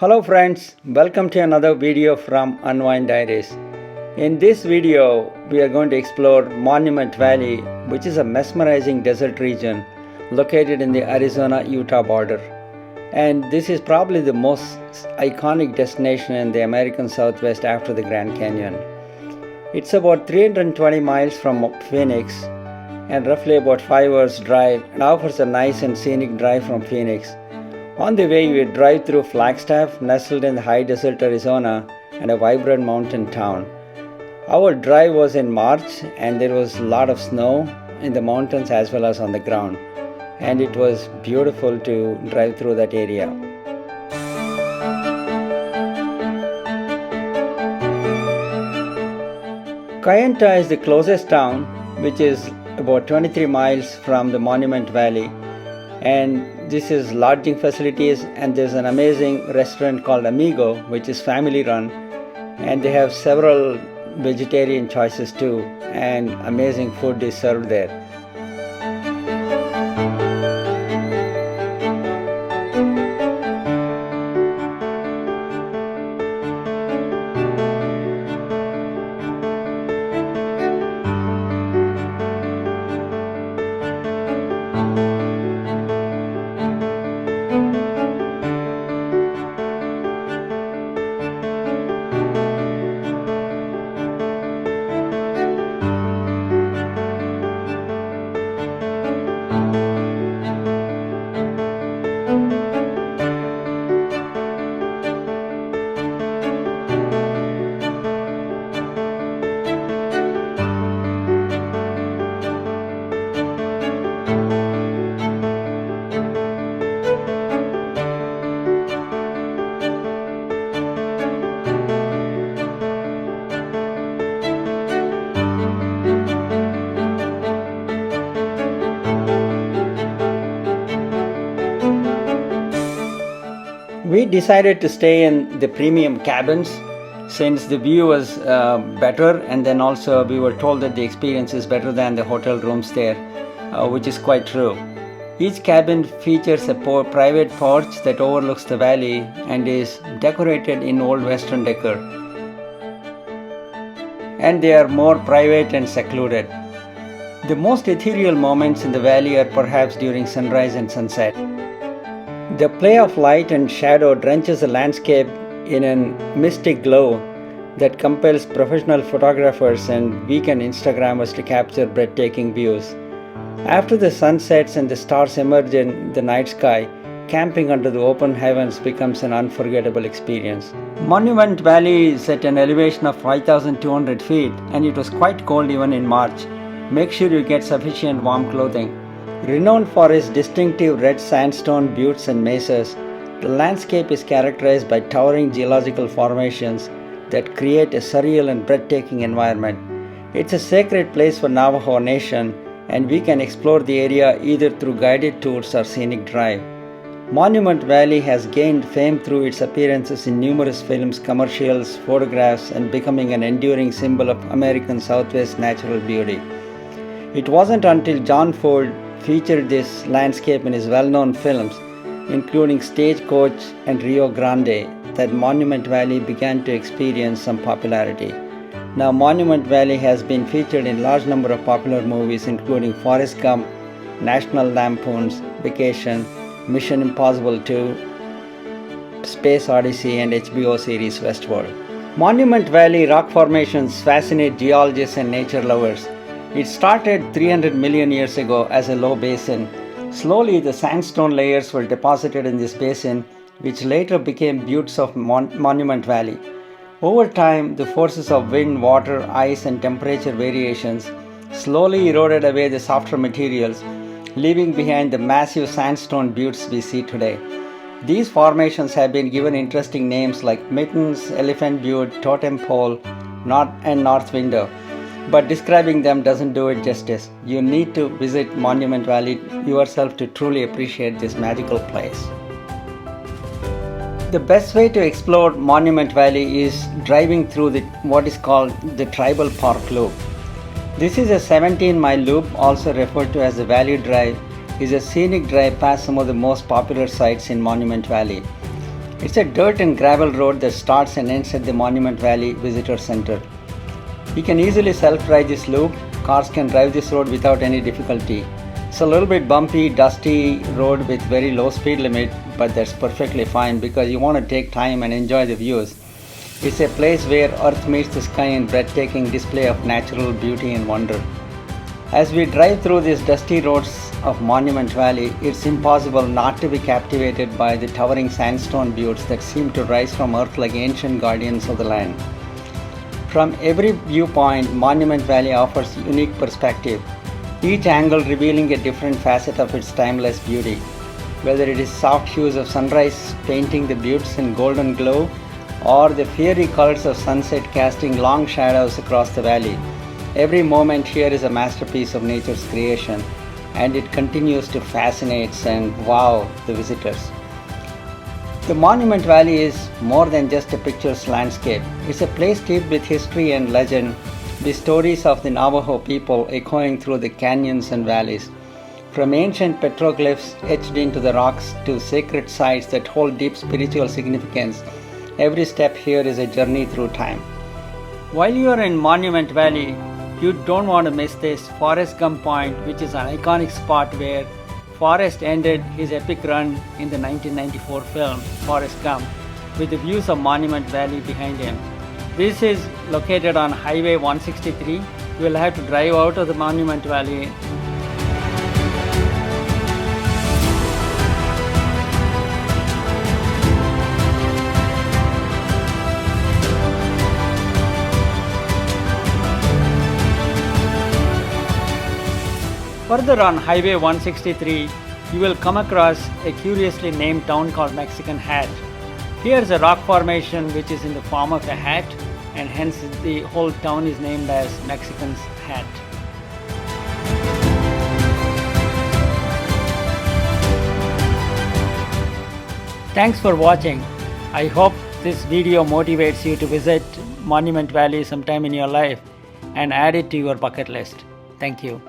Hello friends, welcome to another video from Unwind Diaries. In this video, we are going to explore Monument Valley, which is a mesmerizing desert region located in the Arizona-Utah border. And this is probably the most iconic destination in the American Southwest after the Grand Canyon. It's about 320 miles from Phoenix and roughly about 5 hours drive and offers a nice and scenic drive from Phoenix. On the way, we drive through Flagstaff, nestled in the high desert Arizona, and a vibrant mountain town. Our drive was in March, and there was a lot of snow in the mountains as well as on the ground, and it was beautiful to drive through that area. Kayenta is the closest town, which is about 23 miles from the Monument Valley, and this is lodging facilities, and there's an amazing restaurant called Amigo, which is family run, and they have several vegetarian choices too, and amazing food is served there. We decided to stay in the premium cabins since the view was better, and then also we were told that the experience is better than the hotel rooms there, which is quite true. Each cabin features a private porch that overlooks the valley and is decorated in old western decor. And they are more private and secluded. The most ethereal moments in the valley are perhaps during sunrise and sunset. The play of light and shadow drenches the landscape in a mystic glow that compels professional photographers and weekend Instagrammers to capture breathtaking views. After the sun sets and the stars emerge in the night sky, camping under the open heavens becomes an unforgettable experience. Monument Valley is at an elevation of 5,200 feet, and it was quite cold even in March. Make sure you get sufficient warm clothing. Renowned for its distinctive red sandstone buttes and mesas, the landscape is characterized by towering geological formations that create a surreal and breathtaking environment. It's a sacred place for Navajo Nation, and we can explore the area either through guided tours or scenic drive. Monument Valley has gained fame through its appearances in numerous films, commercials, photographs, and becoming an enduring symbol of American Southwest natural beauty. It wasn't until John Ford featured this landscape in his well-known films, including Stagecoach and Rio Grande, that Monument Valley began to experience some popularity. Now, Monument Valley has been featured in large number of popular movies, including Forrest Gump, National Lampoon's Vacation, Mission Impossible 2, Space Odyssey, and HBO series Westworld. Monument Valley rock formations fascinate geologists and nature lovers. It started 300 million years ago as a low basin. Slowly, the sandstone layers were deposited in this basin, which later became buttes of Monument Valley. Over time, the forces of wind, water, ice, and temperature variations slowly eroded away the softer materials, leaving behind the massive sandstone buttes we see today. These formations have been given interesting names like Mittens, Elephant Butte, Totem Pole, and North Window. But describing them doesn't do it justice. You need to visit Monument Valley yourself to truly appreciate this magical place. The best way to explore Monument Valley is driving through what is called the Tribal Park Loop. This is a 17-mile loop, also referred to as the Valley Drive, is a scenic drive past some of the most popular sites in Monument Valley. It's a dirt and gravel road that starts and ends at the Monument Valley Visitor Center. You can easily self-drive this loop. Cars can drive this road without any difficulty. It's a little bit bumpy, dusty road with very low speed limit, but that's perfectly fine because you want to take time and enjoy the views. It's a place where earth meets the sky in breathtaking display of natural beauty and wonder. As we drive through these dusty roads of Monument Valley, it's impossible not to be captivated by the towering sandstone buttes that seem to rise from earth like ancient guardians of the land. From every viewpoint, Monument Valley offers unique perspective, each angle revealing a different facet of its timeless beauty. Whether it is soft hues of sunrise painting the buttes in golden glow, or the fiery colors of sunset casting long shadows across the valley, every moment here is a masterpiece of nature's creation, and it continues to fascinate and wow the visitors. The Monument Valley is more than just a picturesque landscape. It's a place steeped with history and legend, the stories of the Navajo people echoing through the canyons and valleys. From ancient petroglyphs etched into the rocks to sacred sites that hold deep spiritual significance, every step here is a journey through time. While you are in Monument Valley, you don't want to miss this Forrest Gump Point, which is an iconic spot where Forrest ended his epic run in the 1994 film Forrest Gump, with the views of Monument Valley behind him. This is located on Highway 163. You will have to drive out of the Monument Valley. Further on Highway 163, you will come across a curiously named town called Mexican Hat. Here is a rock formation which is in the form of a hat, and hence the whole town is named as Mexican's Hat. Thanks for watching. I hope this video motivates you to visit Monument Valley sometime in your life and add it to your bucket list. Thank you.